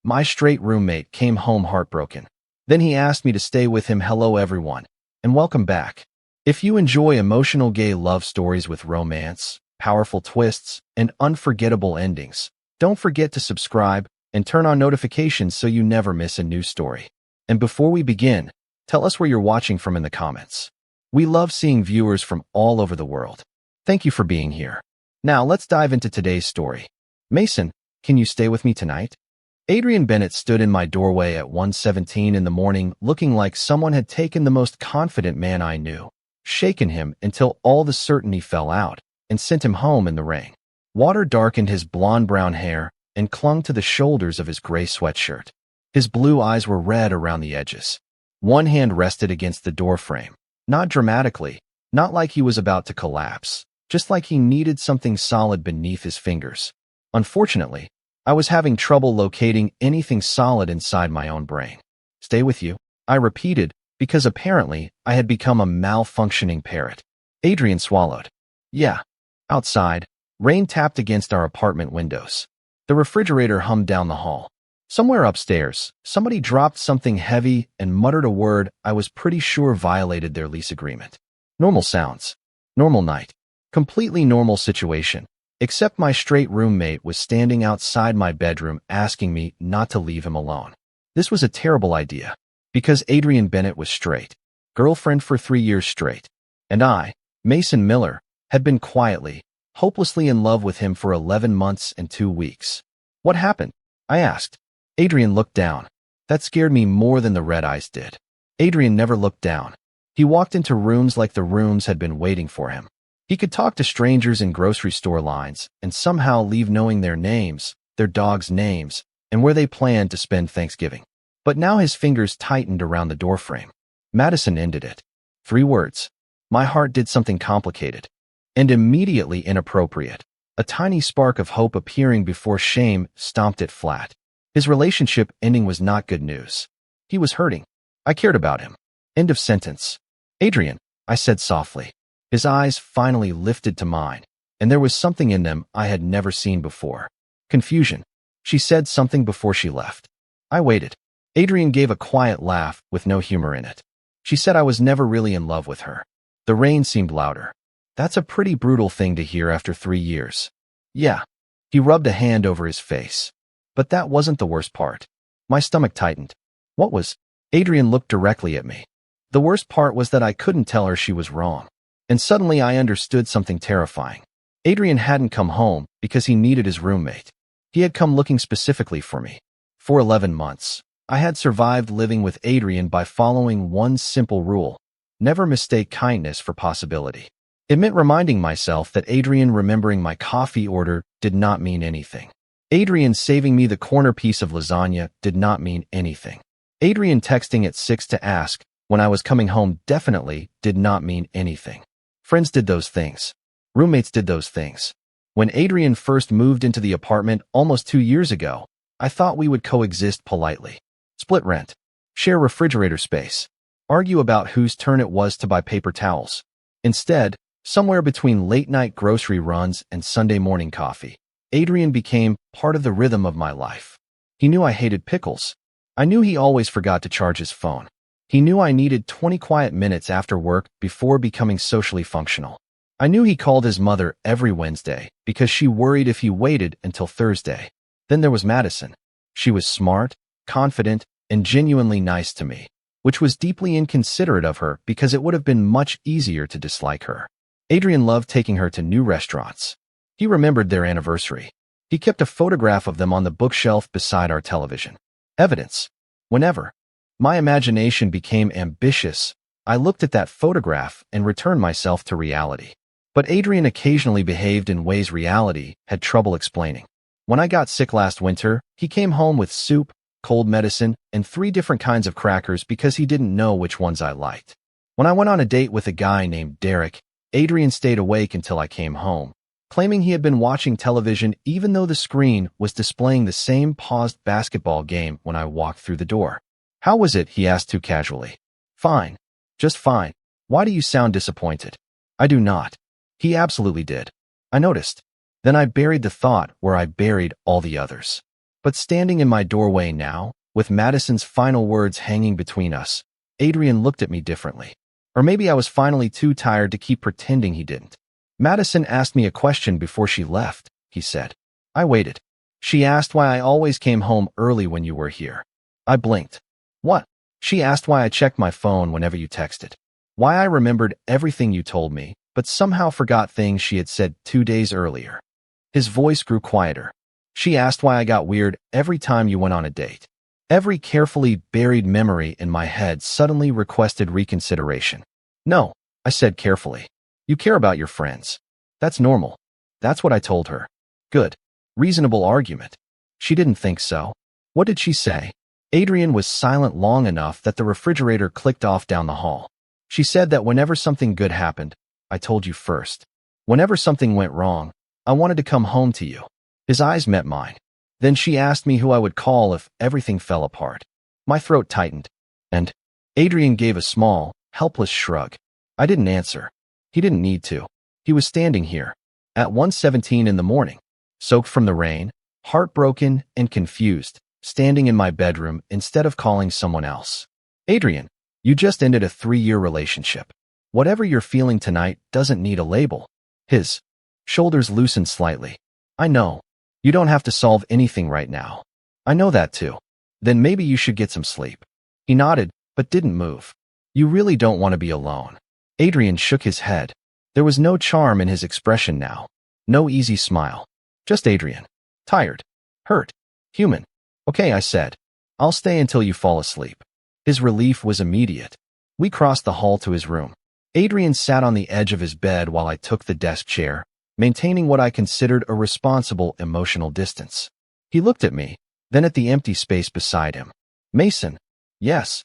My straight roommate came home heartbroken. Then he asked me to stay with him. Hello everyone, and welcome back. If you enjoy emotional gay love stories with romance, powerful twists, and unforgettable endings, don't forget to subscribe and turn on notifications so you never miss a new story. And before we begin, tell us where you're watching from in the comments. We love seeing viewers from all over the world. Thank you for being here. Now let's dive into today's story. Mason, can you stay with me tonight? Adrian Bennett stood in my doorway at 1:17 in the morning, looking like someone had taken the most confident man I knew, shaken him until all the certainty fell out, and sent him home in the rain. Water darkened his blonde-brown hair and clung to the shoulders of his gray sweatshirt. His blue eyes were red around the edges. One hand rested against the doorframe, not dramatically, not like he was about to collapse, just like he needed something solid beneath his fingers. Unfortunately, I was having trouble locating anything solid inside my own brain. Stay with you, I repeated, because apparently I had become a malfunctioning parrot. Adrian swallowed. Yeah. Outside, rain tapped against our apartment windows. The refrigerator hummed down the hall. Somewhere upstairs, somebody dropped something heavy and muttered a word I was pretty sure violated their lease agreement. Normal sounds. Normal night. Completely normal situation. Except my straight roommate was standing outside my bedroom asking me not to leave him alone. This was a terrible idea, because Adrian Bennett was straight, girlfriend for 3 years straight, and I, Mason Miller, had been quietly, hopelessly in love with him for 11 months and 2 weeks. What happened? I asked. Adrian looked down. That scared me more than the red eyes did. Adrian never looked down. He walked into rooms like the rooms had been waiting for him. He could talk to strangers in grocery store lines and somehow leave knowing their names, their dogs' names, and where they planned to spend Thanksgiving. But now his fingers tightened around the doorframe. Madison ended it. 3 words. My heart did something complicated and immediately inappropriate. A tiny spark of hope appearing before shame stomped it flat. His relationship ending was not good news. He was hurting. I cared about him. End of sentence. Adrian, I said softly. His eyes finally lifted to mine, and there was something in them I had never seen before. Confusion. She said something before she left. I waited. Adrian gave a quiet laugh with no humor in it. She said I was never really in love with her. The rain seemed louder. That's a pretty brutal thing to hear after 3 years. Yeah. He rubbed a hand over his face. But that wasn't the worst part. My stomach tightened. What was? Adrian looked directly at me. The worst part was that I couldn't tell her she was wrong. And suddenly I understood something terrifying. Adrian hadn't come home because he needed his roommate. He had come looking specifically for me. For 11 months, I had survived living with Adrian by following one simple rule. Never mistake kindness for possibility. It meant reminding myself that Adrian remembering my coffee order did not mean anything. Adrian saving me the corner piece of lasagna did not mean anything. Adrian texting at 6 to ask when I was coming home definitely did not mean anything. Friends did those things. Roommates did those things. When Adrian first moved into the apartment almost 2 years ago, I thought we would coexist politely. Split rent. Share refrigerator space. Argue about whose turn it was to buy paper towels. Instead, somewhere between late-night grocery runs and Sunday morning coffee, Adrian became part of the rhythm of my life. He knew I hated pickles. I knew he always forgot to charge his phone. He knew I needed 20 quiet minutes after work before becoming socially functional. I knew he called his mother every Wednesday because she worried if he waited until Thursday. Then there was Madison. She was smart, confident, and genuinely nice to me, which was deeply inconsiderate of her because it would have been much easier to dislike her. Adrian loved taking her to new restaurants. He remembered their anniversary. He kept a photograph of them on the bookshelf beside our television. Evidence. Whenever my imagination became ambitious, I looked at that photograph and returned myself to reality. But Adrian occasionally behaved in ways reality had trouble explaining. When I got sick last winter, he came home with soup, cold medicine, and 3 different kinds of crackers because he didn't know which ones I liked. When I went on a date with a guy named Derek, Adrian stayed awake until I came home, claiming he had been watching television even though the screen was displaying the same paused basketball game when I walked through the door. How was it? He asked too casually. Fine. Just fine. Why do you sound disappointed? I do not. He absolutely did. I noticed. Then I buried the thought where I buried all the others. But standing in my doorway now, with Madison's final words hanging between us, Adrian looked at me differently. Or maybe I was finally too tired to keep pretending he didn't. Madison asked me a question before she left, he said. I waited. She asked why I always came home early when you were here. I blinked. What? She asked why I checked my phone whenever you texted. Why I remembered everything you told me, but somehow forgot things she had said 2 days earlier. His voice grew quieter. She asked why I got weird every time you went on a date. Every carefully buried memory in my head suddenly requested reconsideration. No, I said carefully. You care about your friends. That's normal. That's what I told her. Good. Reasonable argument. She didn't think so. What did she say? Adrian was silent long enough that the refrigerator clicked off down the hall. She said that whenever something good happened, I told you first. Whenever something went wrong, I wanted to come home to you. His eyes met mine. Then she asked me who I would call if everything fell apart. My throat tightened, and Adrian gave a small, helpless shrug. I didn't answer. He didn't need to. He was standing here, at 1:17 in the morning, soaked from the rain, heartbroken and confused, standing in my bedroom instead of calling someone else. Adrian, you just ended a 3-year relationship. Whatever you're feeling tonight doesn't need a label. His shoulders loosened slightly. I know. You don't have to solve anything right now. I know that too. Then maybe you should get some sleep. He nodded, but didn't move. You really don't want to be alone. Adrian shook his head. There was no charm in his expression now. No easy smile. Just Adrian. Tired. Hurt. Human. Okay, I said. I'll stay until you fall asleep. His relief was immediate. We crossed the hall to his room. Adrian sat on the edge of his bed while I took the desk chair, maintaining what I considered a responsible emotional distance. He looked at me, then at the empty space beside him. Mason. Yes.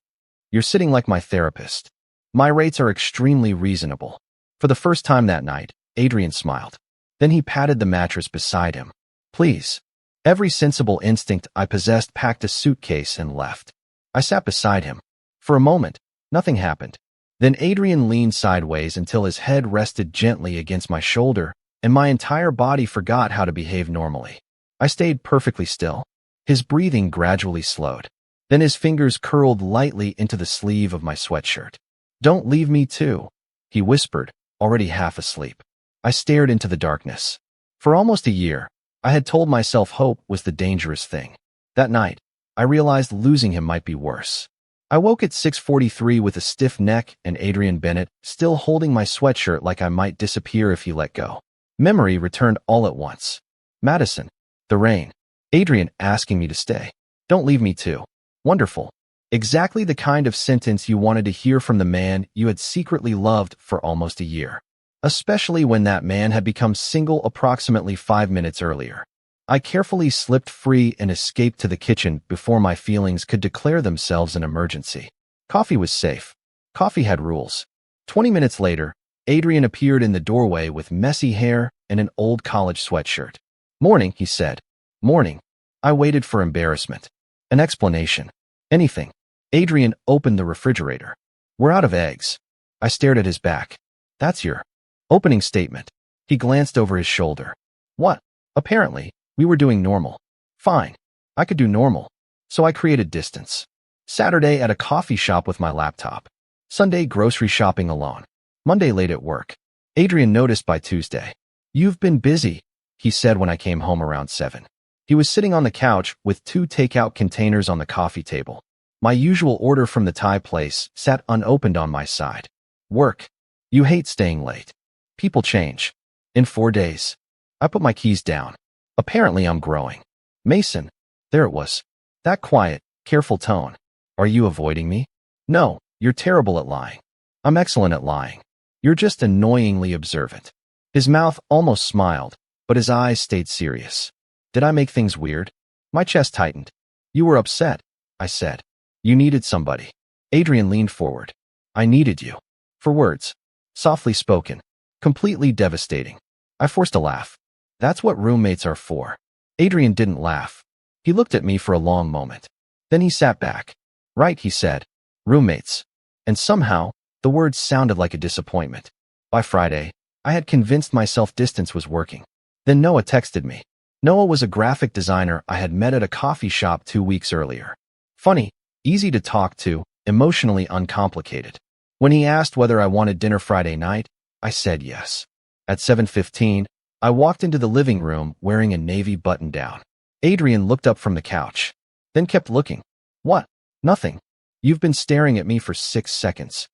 You're sitting like my therapist. My rates are extremely reasonable. For the first time that night, Adrian smiled. Then he patted the mattress beside him. Please. Every sensible instinct I possessed packed a suitcase and left. I sat beside him. For a moment, nothing happened. Then Adrian leaned sideways until his head rested gently against my shoulder, and my entire body forgot how to behave normally. I stayed perfectly still. His breathing gradually slowed. Then his fingers curled lightly into the sleeve of my sweatshirt. Don't leave me too, he whispered, already half asleep. I stared into the darkness. For almost a year, I had told myself hope was the dangerous thing. That night, I realized losing him might be worse. I woke at 6:43 with a stiff neck and Adrian Bennett still holding my sweatshirt like I might disappear if he let go. Memory returned all at once. Madison. The rain. Adrian asking me to stay. Don't leave me too. Wonderful. Exactly the kind of sentence you wanted to hear from the man you had secretly loved for almost a year. Especially when that man had become single approximately 5 minutes earlier. I carefully slipped free and escaped to the kitchen before my feelings could declare themselves an emergency. Coffee was safe. Coffee had rules. 20 minutes later, Adrian appeared in the doorway with messy hair and an old college sweatshirt. Morning, he said. Morning. I waited for embarrassment. An explanation. Anything. Adrian opened the refrigerator. We're out of eggs. I stared at his back. That's your opening statement. He glanced over his shoulder. What? Apparently, we were doing normal. Fine. I could do normal. So I created distance. Saturday at a coffee shop with my laptop. Sunday grocery shopping alone. Monday late at work. Adrian noticed by Tuesday. You've been busy, he said when I came home around 7. He was sitting on the couch with 2 takeout containers on the coffee table. My usual order from the Thai place sat unopened on my side. Work. You hate staying late. People change. In 4 days. I put my keys down. Apparently I'm growing. Mason. There it was. That quiet, careful tone. Are you avoiding me? No, you're terrible at lying. I'm excellent at lying. You're just annoyingly observant. His mouth almost smiled, but his eyes stayed serious. Did I make things weird? My chest tightened. You were upset, I said. You needed somebody. Adrian leaned forward. I needed you. For words. Softly spoken. Completely devastating. I forced a laugh. That's what roommates are for. Adrian didn't laugh. He looked at me for a long moment. Then he sat back. Right, he said. Roommates. And somehow, the words sounded like a disappointment. By Friday, I had convinced myself distance was working. Then Noah texted me. Noah was a graphic designer I had met at a coffee shop 2 weeks earlier. Funny, easy to talk to, emotionally uncomplicated. When he asked whether I wanted dinner Friday night, I said yes. At 7:15, I walked into the living room wearing a navy button-down. Adrian looked up from the couch, then kept looking. What? Nothing. You've been staring at me for 6 seconds.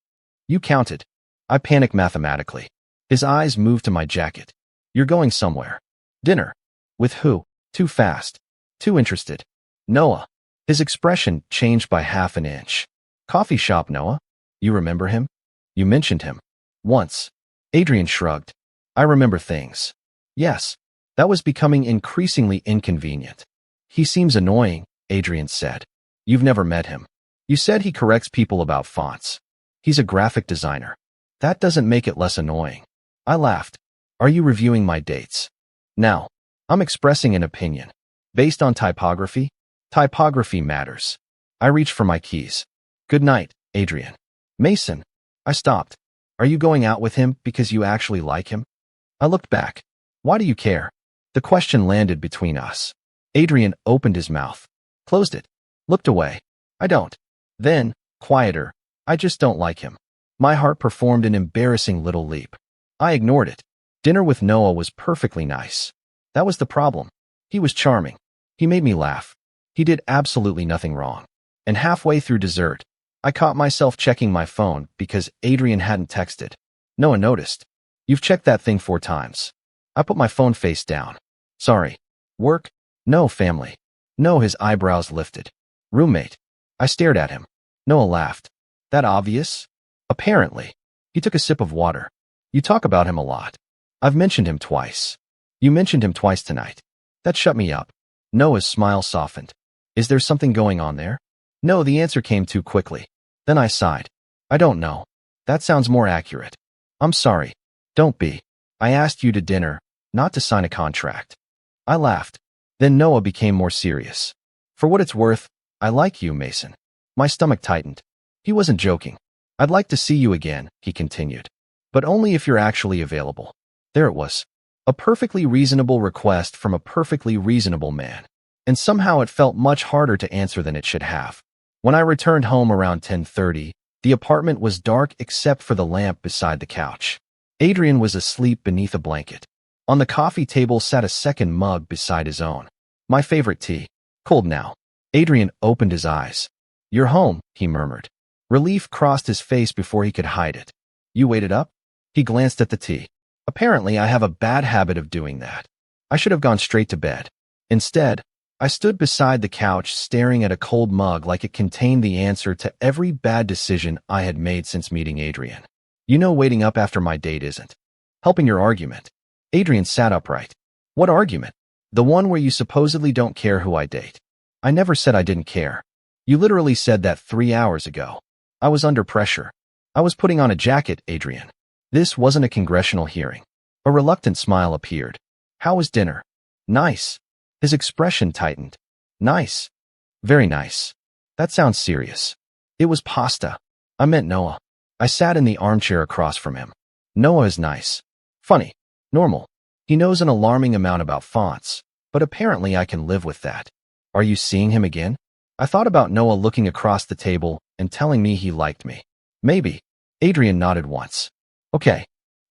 You counted. I panicked mathematically. His eyes moved to my jacket. You're going somewhere. Dinner. With who? Too fast. Too interested. Noah. His expression changed by half an inch. Coffee shop Noah? You remember him? You mentioned him. Once. Adrian shrugged. I remember things. Yes. That was becoming increasingly inconvenient. He seems annoying, Adrian said. You've never met him. You said he corrects people about fonts. He's a graphic designer. That doesn't make it less annoying. I laughed. Are you reviewing my dates? Now, I'm expressing an opinion. Based on typography? Typography matters. I reached for my keys. Good night, Adrian. Mason. I stopped. Are you going out with him because you actually like him? I looked back. Why do you care? The question landed between us. Adrian opened his mouth, closed it, looked away. I don't. Then, quieter, I just don't like him. My heart performed an embarrassing little leap. I ignored it. Dinner with Noah was perfectly nice. That was the problem. He was charming. He made me laugh. He did absolutely nothing wrong. And halfway through dessert, I caught myself checking my phone because Adrian hadn't texted. Noah noticed. You've checked that thing 4 times. I put my phone face down. Sorry. Work? No, family. No, his eyebrows lifted. Roommate. I stared at him. Noah laughed. That obvious? Apparently. He took a sip of water. You talk about him a lot. I've mentioned him twice. You mentioned him twice tonight. That shut me up. Noah's smile softened. Is there something going on there? No, the answer came too quickly. Then I sighed. I don't know. That sounds more accurate. I'm sorry. Don't be. I asked you to dinner, not to sign a contract. I laughed. Then Noah became more serious. For what it's worth, I like you, Mason. My stomach tightened. He wasn't joking. I'd like to see you again, he continued. But only if you're actually available. There it was. A perfectly reasonable request from a perfectly reasonable man. And somehow it felt much harder to answer than it should have. When I returned home around 10:30, the apartment was dark except for the lamp beside the couch. Adrian was asleep beneath a blanket. On the coffee table sat a second mug beside his own. My favorite tea. Cold now. Adrian opened his eyes. You're home, he murmured. Relief crossed his face before he could hide it. You waited up? He glanced at the tea. Apparently, I have a bad habit of doing that. I should have gone straight to bed. Instead, I stood beside the couch staring at a cold mug like it contained the answer to every bad decision I had made since meeting Adrian. You know, waiting up after my date isn't helping your argument. Adrian sat upright. What argument? The one where you supposedly don't care who I date. I never said I didn't care. You literally said that 3 hours ago. I was under pressure. I was putting on a jacket, Adrian. This wasn't a congressional hearing. A reluctant smile appeared. How was dinner? Nice. His expression tightened. Nice. Very nice. That sounds serious. It was pasta. I meant Noah. I sat in the armchair across from him. Noah is nice. Funny. Normal. He knows an alarming amount about fonts, but apparently I can live with that. Are you seeing him again? I thought about Noah looking across the table and telling me he liked me. Maybe. Adrian nodded once. Okay.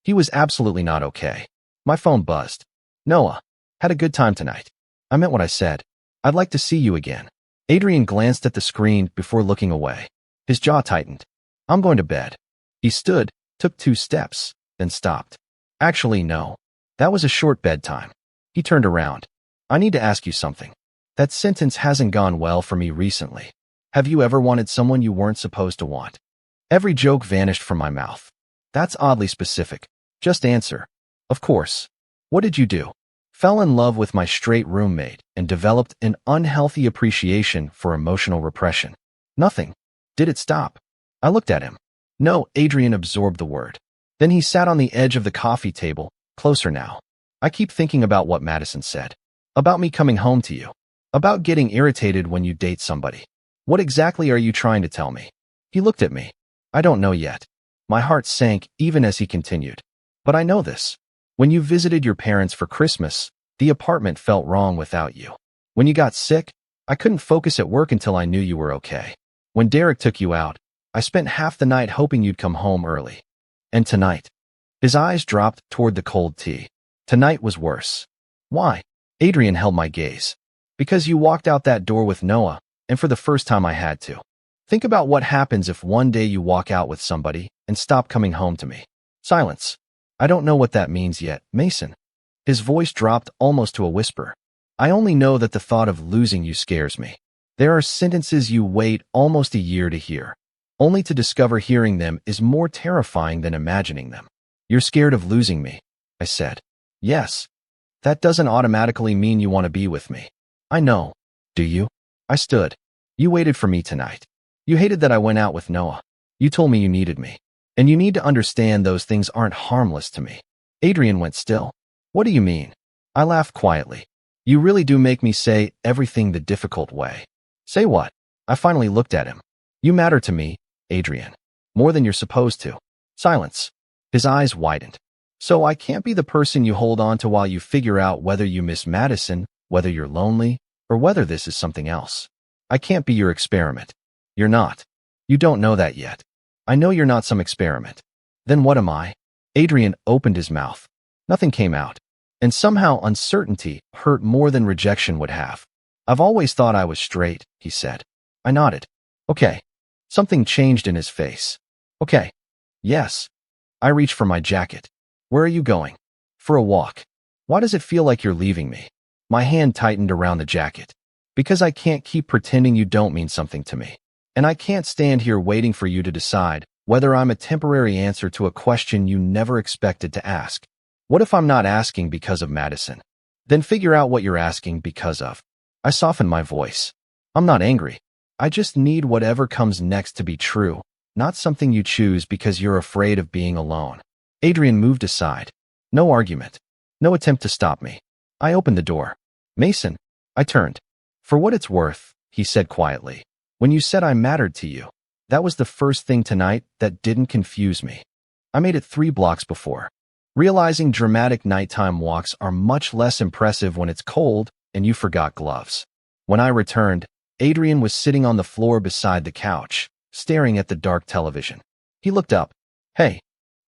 He was absolutely not okay. My phone buzzed. Noah. Had a good time tonight. I meant what I said. I'd like to see you again. Adrian glanced at the screen before looking away. His jaw tightened. I'm going to bed. He stood, took 2 steps, then stopped. Actually, no. That was a short bedtime. He turned around. I need to ask you something. That sentence hasn't gone well for me recently. Have you ever wanted someone you weren't supposed to want? Every joke vanished from my mouth. That's oddly specific. Just answer. Of course. What did you do? Fell in love with my straight roommate and developed an unhealthy appreciation for emotional repression. Nothing. Did it stop? I looked at him. No, Adrian absorbed the word. Then he sat on the edge of the coffee table, closer now. I keep thinking about what Madison said. About me coming home to you. About getting irritated when you date somebody. What exactly are you trying to tell me? He looked at me. I don't know yet. My heart sank even as he continued. But I know this. When you visited your parents for Christmas, The apartment felt wrong without you. When you got sick, I couldn't focus at work until I knew you were okay. When Derek took you out, I spent half the night hoping you'd come home early. And tonight, his eyes dropped toward the cold tea. Tonight was worse. Why? Adrian held my gaze. Because you walked out that door with Noah, and for the first time I had to. Think about what happens if one day you walk out with somebody and stop coming home to me. Silence. I don't know what that means yet, Mason. His voice dropped almost to a whisper. I only know that the thought of losing you scares me. There are sentences you wait almost a year to hear, only to discover hearing them is more terrifying than imagining them. You're scared of losing me, I said. Yes. That doesn't automatically mean you want to be with me. I know. Do you? I stood. You waited for me tonight. You hated that I went out with Noah. You told me you needed me. And you need to understand those things aren't harmless to me. Adrian went still. What do you mean? I laughed quietly. You really do make me say everything the difficult way. Say what? I finally looked at him. You matter to me, Adrian. More than you're supposed to. Silence. His eyes widened. So I can't be the person you hold on to while you figure out whether you miss Madison, whether you're lonely, or whether this is something else. I can't be your experiment. You're not. You don't know that yet. I know you're not some experiment. Then what am I? Adrian opened his mouth. Nothing came out. And somehow uncertainty hurt more than rejection would have. I've always thought I was straight, he said. I nodded. Okay. Something changed in his face. Okay. Yes. I reached for my jacket. Where are you going? For a walk. Why does it feel like you're leaving me? My hand tightened around the jacket. Because I can't keep pretending you don't mean something to me. And I can't stand here waiting for you to decide whether I'm a temporary answer to a question you never expected to ask. What if I'm not asking because of Madison? Then figure out what you're asking because of. I softened my voice. I'm not angry. I just need whatever comes next to be true, not something you choose because you're afraid of being alone. Adrian moved aside. No argument. No attempt to stop me. I opened the door. Mason. I turned. For what it's worth, he said quietly. When you said I mattered to you, that was the first thing tonight that didn't confuse me. I made it 3 blocks before. Realizing dramatic nighttime walks are much less impressive when it's cold and you forgot gloves. When I returned, Adrian was sitting on the floor beside the couch, staring at the dark television. He looked up. Hey.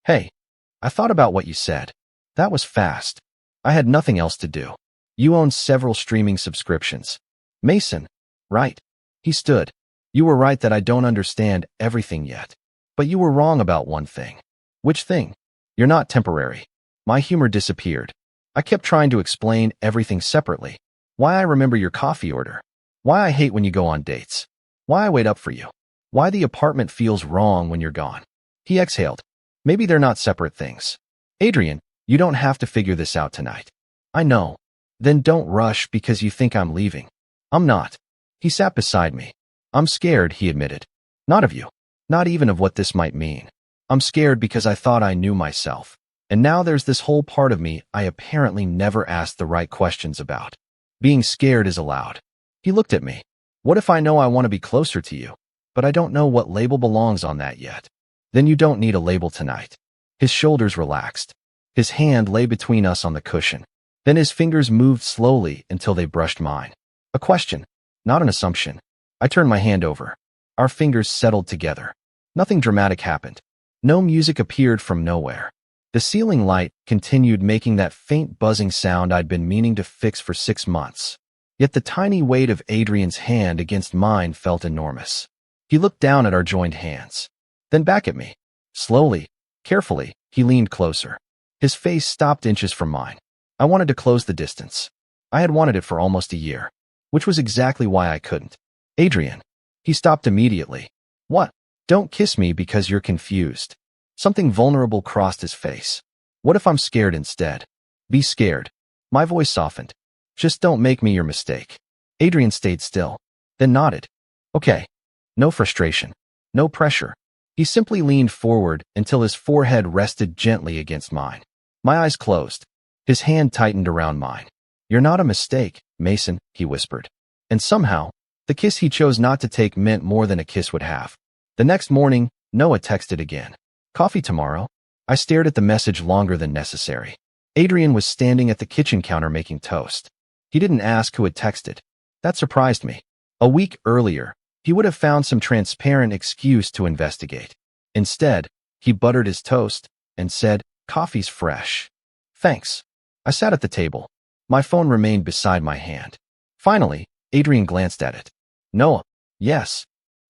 I thought about what you said. That was fast. I had nothing else to do. You own several streaming subscriptions. Mason. Right. He stood. You were right that I don't understand everything yet. But you were wrong about one thing. Which thing? You're not temporary. My humor disappeared. I kept trying to explain everything separately. Why I remember your coffee order. Why I hate when you go on dates. Why I wait up for you. Why the apartment feels wrong when you're gone. He exhaled. Maybe they're not separate things. Adrian, you don't have to figure this out tonight. I know. Then don't rush because you think I'm leaving. I'm not. He sat beside me. I'm scared, he admitted. Not of you. Not even of what this might mean. I'm scared because I thought I knew myself. And now there's this whole part of me I apparently never asked the right questions about. Being scared is allowed. He looked at me. What if I know I want to be closer to you, but I don't know what label belongs on that yet? Then you don't need a label tonight. His shoulders relaxed. His hand lay between us on the cushion. Then his fingers moved slowly until they brushed mine. A question, not an assumption. I turned my hand over. Our fingers settled together. Nothing dramatic happened. No music appeared from nowhere. The ceiling light continued making that faint buzzing sound I'd been meaning to fix for 6 months. Yet the tiny weight of Adrian's hand against mine felt enormous. He looked down at our joined hands. Then back at me. Slowly, carefully, he leaned closer. His face stopped inches from mine. I wanted to close the distance. I had wanted it for almost a year, which was exactly why I couldn't. Adrian. He stopped immediately. What? Don't kiss me because you're confused. Something vulnerable crossed his face. What if I'm scared instead? Be scared. My voice softened. Just don't make me your mistake. Adrian stayed still, then nodded. Okay. No frustration. No pressure. He simply leaned forward until his forehead rested gently against mine. My eyes closed. His hand tightened around mine. You're not a mistake, Mason, he whispered. And somehow, the kiss he chose not to take meant more than a kiss would have. The next morning, Noah texted again. Coffee tomorrow? I stared at the message longer than necessary. Adrian was standing at the kitchen counter making toast. He didn't ask who had texted. That surprised me. A week earlier, he would have found some transparent excuse to investigate. Instead, he buttered his toast and said, "Coffee's fresh." "Thanks." I sat at the table. My phone remained beside my hand. Finally, Adrian glanced at it. "Noah." "Yes."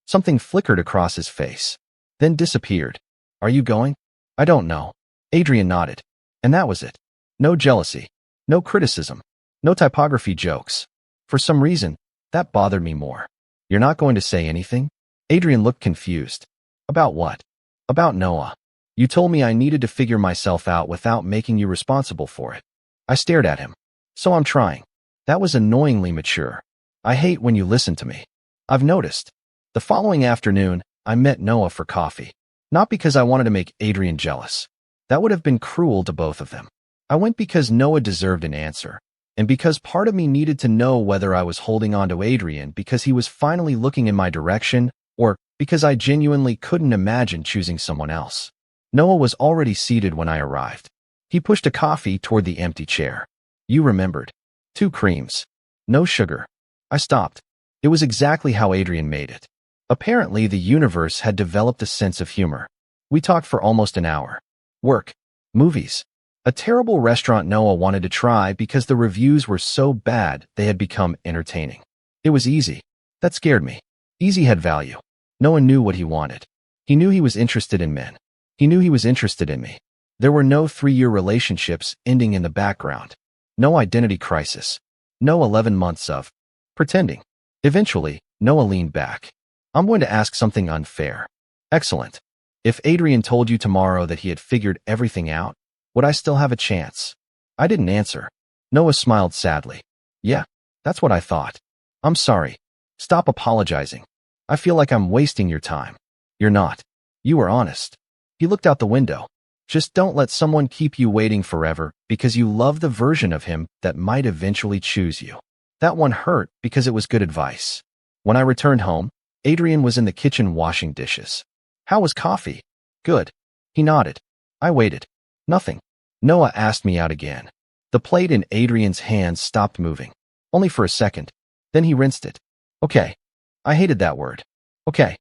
Something flickered across his face, then disappeared. "Are you going?" "I don't know." Adrian nodded. And that was it. No jealousy. No criticism. No typography jokes. For some reason, that bothered me more. "You're not going to say anything?" Adrian looked confused. "About what?" "About Noah. You told me I needed to figure myself out without making you responsible for it." I stared at him. "So I'm trying." That was annoyingly mature. I hate when you listen to me. I've noticed. The following afternoon, I met Noah for coffee. Not because I wanted to make Adrian jealous. That would have been cruel to both of them. I went because Noah deserved an answer, and because part of me needed to know whether I was holding on to Adrian because he was finally looking in my direction, or because I genuinely couldn't imagine choosing someone else. Noah was already seated when I arrived. He pushed a coffee toward the empty chair. "You remembered. 2 creams. No sugar." I stopped. It was exactly how Adrian made it. Apparently, the universe had developed a sense of humor. We talked for almost an hour. Work. Movies. A terrible restaurant Noah wanted to try because the reviews were so bad they had become entertaining. It was easy. That scared me. Easy had value. Noah knew what he wanted. He knew he was interested in men. He knew he was interested in me. There were no 3-year relationships ending in the background. No identity crisis. No 11 months of pretending. Eventually, Noah leaned back. "I'm going to ask something unfair." "Excellent. If Adrian told you tomorrow that he had figured everything out, would I still have a chance?" I didn't answer. Noah smiled sadly. "Yeah, that's what I thought." "I'm sorry. Stop apologizing. I feel like I'm wasting your time." "You're not. You were honest." He looked out the window. "Just don't let someone keep you waiting forever because you love the version of him that might eventually choose you." That one hurt because it was good advice. When I returned home, Adrian was in the kitchen washing dishes. "How was coffee?" "Good." He nodded. I waited. Nothing. Noah asked me out again. The plate in Adrian's hands stopped moving. Only for a second. Then he rinsed it. "Okay." I hated that word. "Okay."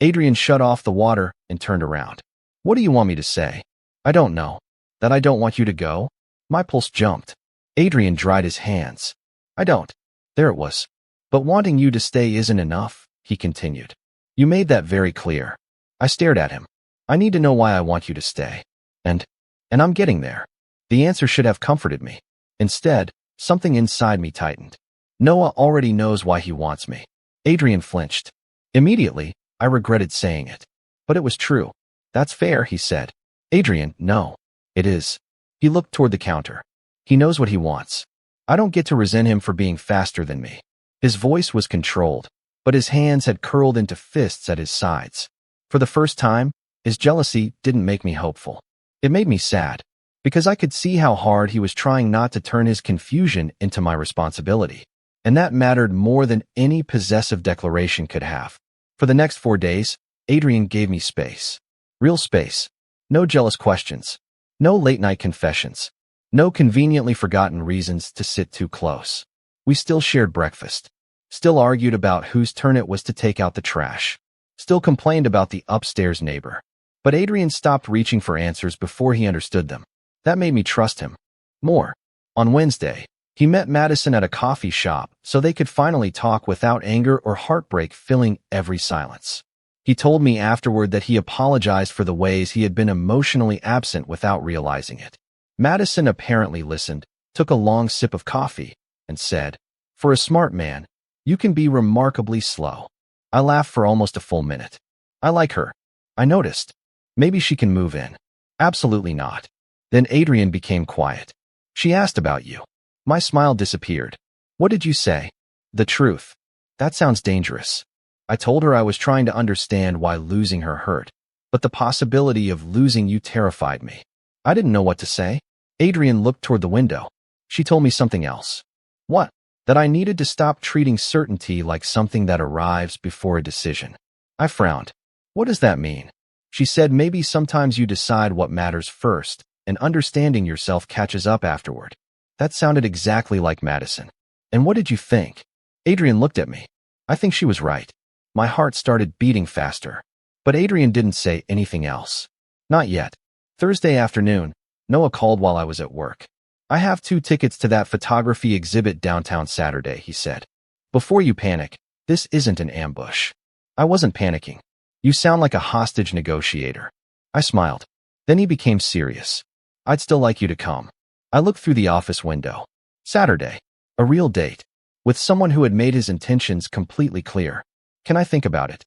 Adrian shut off the water and turned around. "What do you want me to say?" "I don't know. That I don't want you to go?" My pulse jumped. Adrian dried his hands. "I don't." There it was. "But wanting you to stay isn't enough," he continued. "You made that very clear." I stared at him. "I need to know why I want you to stay. And I'm getting there." The answer should have comforted me. Instead, something inside me tightened. Noah already knows why he wants me. Adrian flinched. Immediately, I regretted saying it. But it was true. "That's fair," he said. "Adrian, no. It is." He looked toward the counter. "He knows what he wants. I don't get to resent him for being faster than me." His voice was controlled, but his hands had curled into fists at his sides. For the first time, his jealousy didn't make me hopeful. It made me sad, because I could see how hard he was trying not to turn his confusion into my responsibility. And that mattered more than any possessive declaration could have. For the next 4 days, Adrian gave me space. Real space. No jealous questions. No late-night confessions. No conveniently forgotten reasons to sit too close. We still shared breakfast. Still argued about whose turn it was to take out the trash. Still complained about the upstairs neighbor. But Adrian stopped reaching for answers before he understood them. That made me trust him more. On Wednesday, he met Madison at a coffee shop so they could finally talk without anger or heartbreak filling every silence. He told me afterward that he apologized for the ways he had been emotionally absent without realizing it. Madison apparently listened, took a long sip of coffee, and said, "For a smart man, you can be remarkably slow." I laughed for almost a full minute. I like her. I noticed. Maybe she can move in. Absolutely not. Then Adrian became quiet. "She asked about you." My smile disappeared. "What did you say?" "The truth." "That sounds dangerous." I told her I was trying to understand why losing her hurt, but the possibility of losing you terrified me. I didn't know what to say. Adrian looked toward the window. She told me something else. "What?" "That I needed to stop treating certainty like something that arrives before a decision." I frowned. "What does that mean?" She said, "Maybe sometimes you decide what matters first, and understanding yourself catches up afterward. That sounded exactly like Madison. And what did you think? Adrian looked at me. I think she was right. My heart started beating faster. But Adrian didn't say anything else. Not yet. Thursday afternoon, Noah called while I was at work. I have 2 tickets to that photography exhibit downtown Saturday, he said. Before you panic, this isn't an ambush. I wasn't panicking. You sound like a hostage negotiator. I smiled. Then he became serious. I'd still like you to come. I looked through the office window. Saturday. A real date. With someone who had made his intentions completely clear. Can I think about it?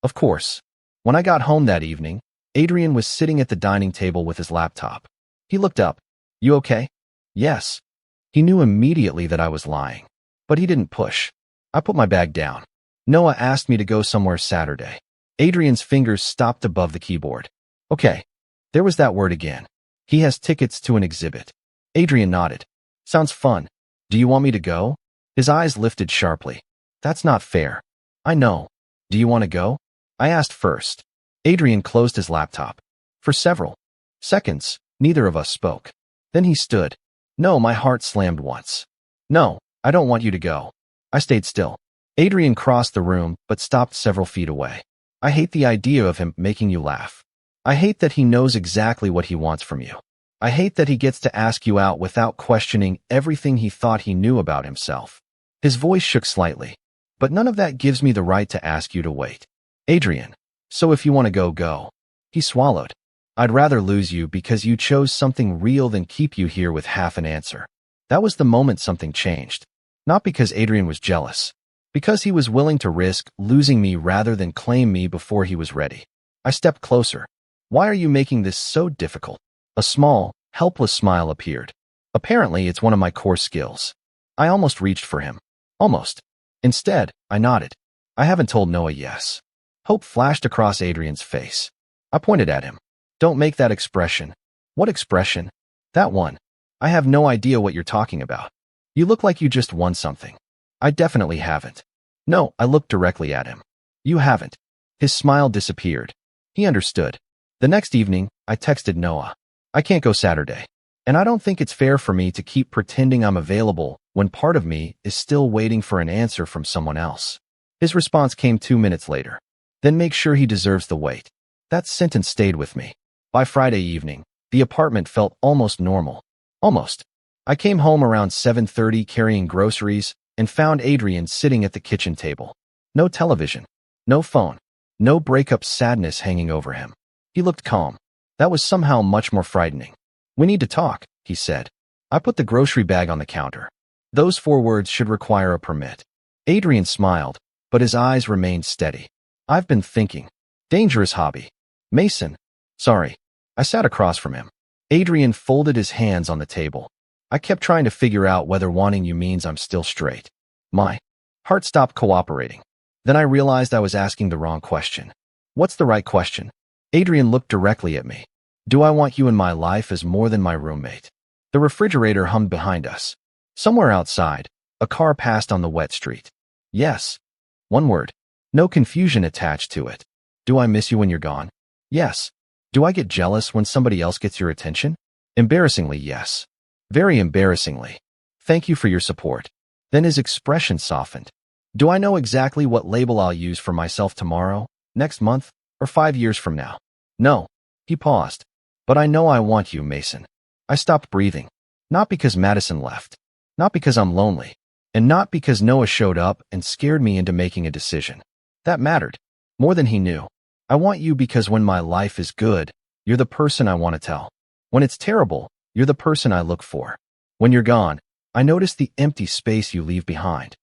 Of course. When I got home that evening, Adrian was sitting at the dining table with his laptop. He looked up. You okay? Yes. He knew immediately that I was lying. But he didn't push. I put my bag down. Noah asked me to go somewhere Saturday. Adrian's fingers stopped above the keyboard. Okay. There was that word again. He has tickets to an exhibit. Adrian nodded. Sounds fun. Do you want me to go? His eyes lifted sharply. That's not fair. I know. Do you want to go? I asked first. Adrian closed his laptop. For several seconds, neither of us spoke. Then he stood. No, my heart slammed once. No, I don't want you to go. I stayed still. Adrian crossed the room, but stopped several feet away. I hate the idea of him making you laugh. I hate that he knows exactly what he wants from you. I hate that he gets to ask you out without questioning everything he thought he knew about himself. His voice shook slightly. But none of that gives me the right to ask you to wait. Adrian, so if you want to go, go. He swallowed. I'd rather lose you because you chose something real than keep you here with half an answer. That was the moment something changed. Not because Adrian was jealous. Because he was willing to risk losing me rather than claim me before he was ready. I stepped closer. Why are you making this so difficult? A small, helpless smile appeared. Apparently, it's one of my core skills. I almost reached for him. Almost. Instead, I nodded. I haven't told Noah yes. Hope flashed across Adrian's face. I pointed at him. Don't make that expression. What expression? That one. I have no idea what you're talking about. You look like you just won something. I definitely haven't. No, I looked directly at him. You haven't. His smile disappeared. He understood. The next evening, I texted Noah. I can't go Saturday. And I don't think it's fair for me to keep pretending I'm available when part of me is still waiting for an answer from someone else. His response came 2 minutes later. Then make sure he deserves the wait. That sentence stayed with me. By Friday evening, the apartment felt almost normal. Almost. I came home around 7:30 carrying groceries and found Adrian sitting at the kitchen table. No television. No phone. No breakup sadness hanging over him. He looked calm. That was somehow much more frightening. We need to talk, he said. I put the grocery bag on the counter. Those 4 words should require a permit. Adrian smiled, but his eyes remained steady. I've been thinking. Dangerous hobby. Mason. Sorry. I sat across from him. Adrian folded his hands on the table. I kept trying to figure out whether wanting you means I'm still straight. My heart stopped cooperating. Then I realized I was asking the wrong question. What's the right question? Adrian looked directly at me. Do I want you in my life as more than my roommate? The refrigerator hummed behind us. Somewhere outside, a car passed on the wet street. Yes. One word. No confusion attached to it. Do I miss you when you're gone? Yes. Do I get jealous when somebody else gets your attention? Embarrassingly, yes. Very embarrassingly. Thank you for your support. Then his expression softened. Do I know exactly what label I'll use for myself tomorrow, next month, or 5 years from now? No. He paused. But I know I want you, Mason. I stopped breathing. Not because Madison left. Not because I'm lonely. And not because Noah showed up and scared me into making a decision. That mattered. More than he knew. I want you because when my life is good, you're the person I want to tell. When it's terrible, you're the person I look for. When you're gone, I notice the empty space you leave behind.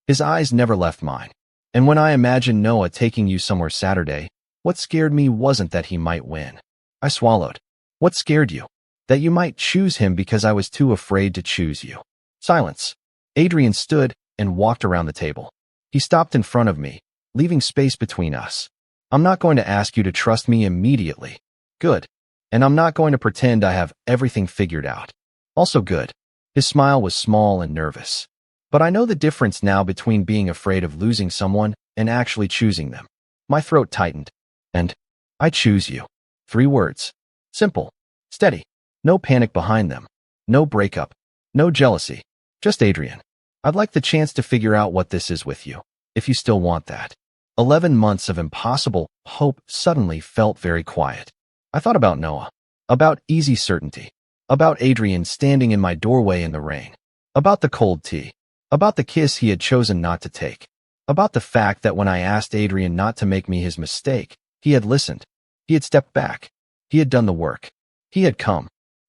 His eyes never left mine. And when I imagined Noah taking you somewhere Saturday, what scared me wasn't that he might win. I swallowed. What scared you? That you might choose him because I was too afraid to choose you. Silence. Adrian stood and walked around the table. He stopped in front of me, leaving space between us. I'm not going to ask you to trust me immediately. Good. And I'm not going to pretend I have everything figured out. Also good. His smile was small and nervous. But I know the difference now between being afraid of losing someone and actually choosing them. My throat tightened. And I choose you. 3 words. Simple. Steady. No panic behind them. No breakup. No jealousy. Just Adrian. I'd like the chance to figure out what this is with you, if you still want that. 11 months of impossible hope suddenly felt very quiet. I thought about Noah, about easy certainty, about Adrian standing in my doorway in the rain, about the cold tea, about the kiss he had chosen not to take, about the fact that when I asked Adrian not to make me his mistake, he had listened. He had stepped back. He had done the work. He had come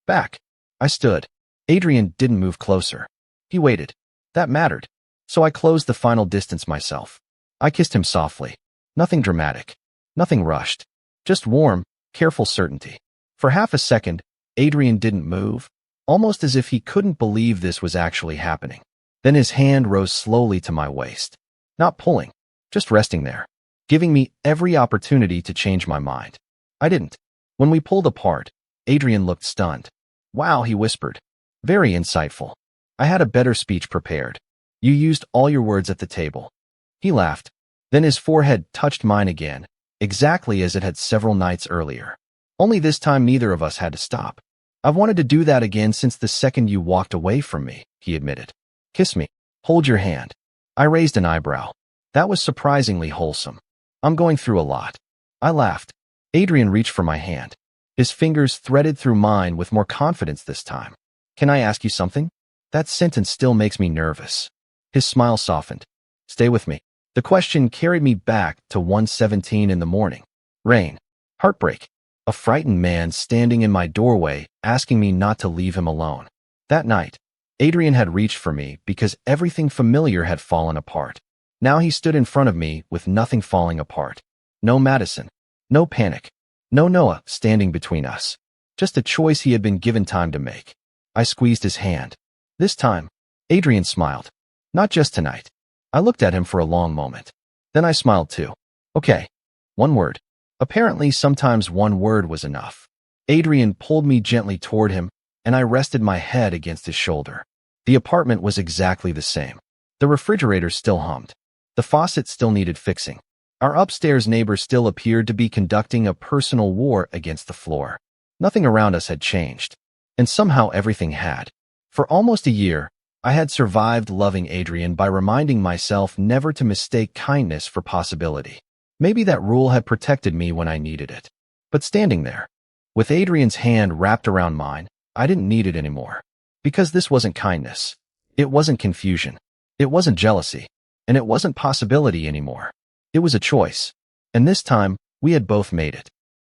back. I stood. Adrian didn't move closer. He waited. That mattered. So I closed the final distance myself. I kissed him softly. Nothing dramatic. Nothing rushed. Just warm, careful certainty. For half a second, Adrian didn't move, almost as if he couldn't believe this was actually happening. Then his hand rose slowly to my waist. Not pulling, just resting there, giving me every opportunity to change my mind. I didn't. When we pulled apart, Adrian looked stunned. Wow, he whispered. Very insightful. I had a better speech prepared. You used all your words at the table. He laughed. Then his forehead touched mine again, exactly as it had several nights earlier. Only this time neither of us had to stop. I've wanted to do that again since the second you walked away from me, he admitted. Kiss me. Hold your hand. I raised an eyebrow. That was surprisingly wholesome. I'm going through a lot. I laughed. Adrian reached for my hand. His fingers threaded through mine with more confidence this time. Can I ask you something? That sentence still makes me nervous. His smile softened. Stay with me. The question carried me back to 1:17 in the morning. Rain. Heartbreak. A frightened man standing in my doorway asking me not to leave him alone. That night, Adrian had reached for me because everything familiar had fallen apart. Now he stood in front of me with nothing falling apart. No Madison. No panic. No Noah standing between us. Just a choice he had been given time to make. I squeezed his hand. This time, Adrian smiled. Not just tonight. I looked at him for a long moment. Then I smiled too. Okay. One word. Apparently, sometimes one word was enough. Adrian pulled me gently toward him, and I rested my head against his shoulder. The apartment was exactly the same. The refrigerator still hummed. The faucet still needed fixing. Our upstairs neighbor still appeared to be conducting a personal war against the floor. Nothing around us had changed. And somehow everything had. For almost a year, I had survived loving Adrian by reminding myself never to mistake kindness for possibility. Maybe that rule had protected me when I needed it. But standing there, with Adrian's hand wrapped around mine, I didn't need it anymore. Because this wasn't kindness. It wasn't confusion. It wasn't jealousy. And it wasn't possibility anymore. It was a choice. And this time, we had both made it.